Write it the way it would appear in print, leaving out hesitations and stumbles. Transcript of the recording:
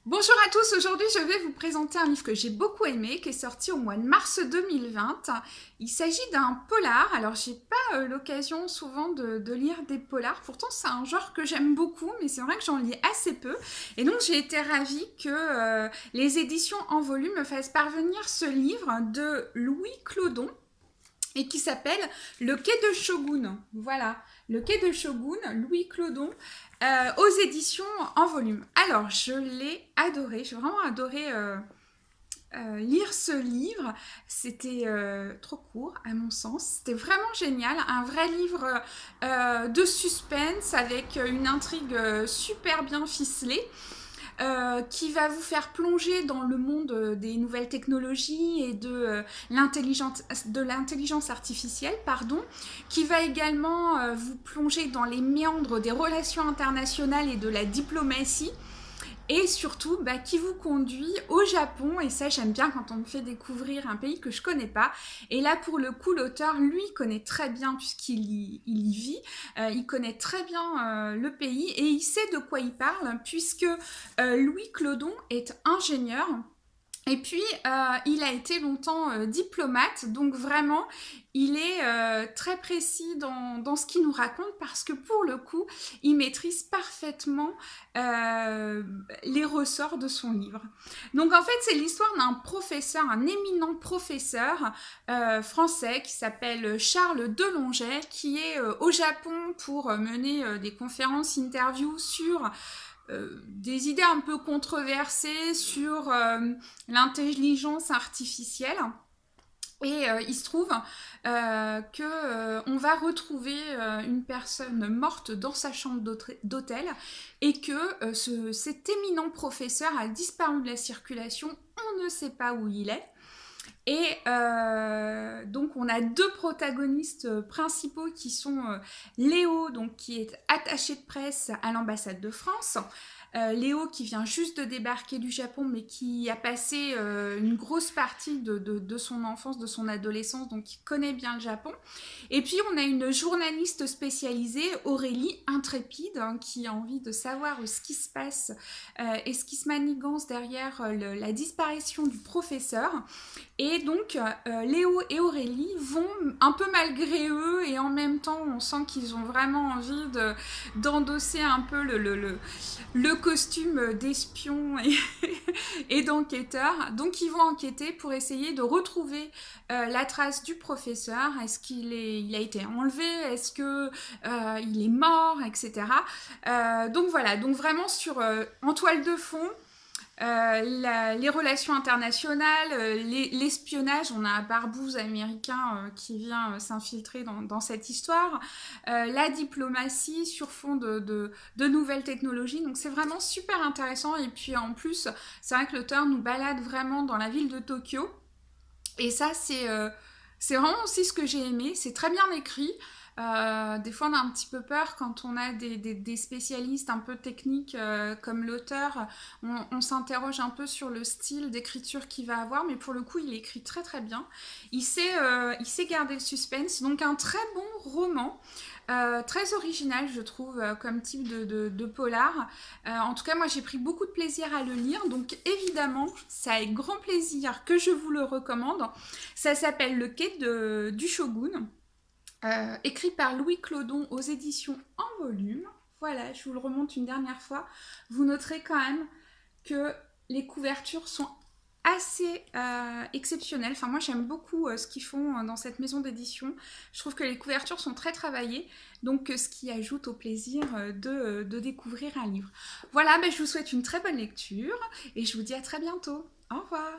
Bonjour à tous, aujourd'hui je vais vous présenter un livre que j'ai beaucoup aimé, qui est sorti au mois de mars 2020. Il s'agit d'un polar, alors j'ai pas l'occasion souvent de lire des polars, pourtant c'est un genre que j'aime beaucoup, mais c'est vrai que j'en lis assez peu. Et donc j'ai été ravie que les éditions En Volume me fassent parvenir ce livre de Louis Clodon, et qui s'appelle Le Quai de Shogun. Voilà, Le Quai de Shogun, Louis Clodon, aux éditions En Volume. Alors, je l'ai adoré, j'ai vraiment adoré lire ce livre. C'était trop court, à mon sens. C'était vraiment génial, un vrai livre de suspense avec une intrigue super bien ficelée. Qui va vous faire plonger dans le monde des nouvelles technologies et de l'intelligence artificielle, qui va également vous plonger dans les méandres des relations internationales et de la diplomatie, et surtout qui vous conduit au Japon. Et ça, j'aime bien quand on me fait découvrir un pays que je connais pas. Et là, pour le coup, l'auteur, lui, connaît très bien, puisqu'il y vit, il connaît très bien le pays, et il sait de quoi il parle, puisque Louis Clodon est ingénieur. Et puis, il a été longtemps diplomate, donc vraiment, il est très précis dans ce qu'il nous raconte, parce que pour le coup, il maîtrise parfaitement les ressorts de son livre. Donc en fait, c'est l'histoire d'un professeur, un éminent professeur français qui s'appelle Charles Delonget, qui est au Japon pour mener des conférences, interviews sur des idées un peu controversées sur l'intelligence artificielle. Et il se trouve qu'on va retrouver une personne morte dans sa chambre d'hôtel, et que cet éminent professeur a disparu de la circulation, on ne sait pas où il est. Et donc on a deux protagonistes principaux qui sont Léo, donc, qui est attaché de presse à l'ambassade de France. Léo, qui vient juste de débarquer du Japon, mais qui a passé une grosse partie de son enfance, de son adolescence, donc qui connaît bien le Japon. Et puis on a une journaliste spécialisée, Aurélie, intrépide, qui a envie de savoir ce qui se passe et ce qui se manigance derrière la disparition du professeur. Et donc, Léo et Aurélie vont, un peu malgré eux, et en même temps, on sent qu'ils ont vraiment envie d'endosser un peu le costume d'espion et d'enquêteur. Donc, ils vont enquêter pour essayer de retrouver la trace du professeur. Est-ce qu'il a été enlevé? Est-ce qu'il est mort? Etc. Donc, voilà. Donc, vraiment, en toile de fond, les relations internationales, l'espionnage. On a un barbouze américain qui vient s'infiltrer dans cette histoire, la diplomatie sur fond de nouvelles technologies. Donc c'est vraiment super intéressant. Et puis en plus, c'est vrai que l'auteur nous balade vraiment dans la ville de Tokyo, et ça c'est vraiment aussi ce que j'ai aimé. C'est très bien écrit. Des fois on a un petit peu peur quand on a des spécialistes un peu techniques comme l'auteur. On s'interroge un peu sur le style d'écriture qu'il va avoir, mais pour le coup il écrit très très bien. Il sait garder le suspense, donc un très bon roman. Très original, je trouve, comme type de polar. En tout cas, moi, j'ai pris beaucoup de plaisir à le lire. Donc, évidemment, c'est avec grand plaisir que je vous le recommande. Ça s'appelle Le Quai du Shogun, écrit par Louis Clodon aux éditions En Volume. Voilà, je vous le remonte une dernière fois. Vous noterez quand même que les couvertures sont assez exceptionnelles. Enfin, moi, j'aime beaucoup ce qu'ils font dans cette maison d'édition. Je trouve que les couvertures sont très travaillées, donc ce qui ajoute au plaisir de découvrir un livre. Voilà, je vous souhaite une très bonne lecture, et je vous dis à très bientôt. Au revoir.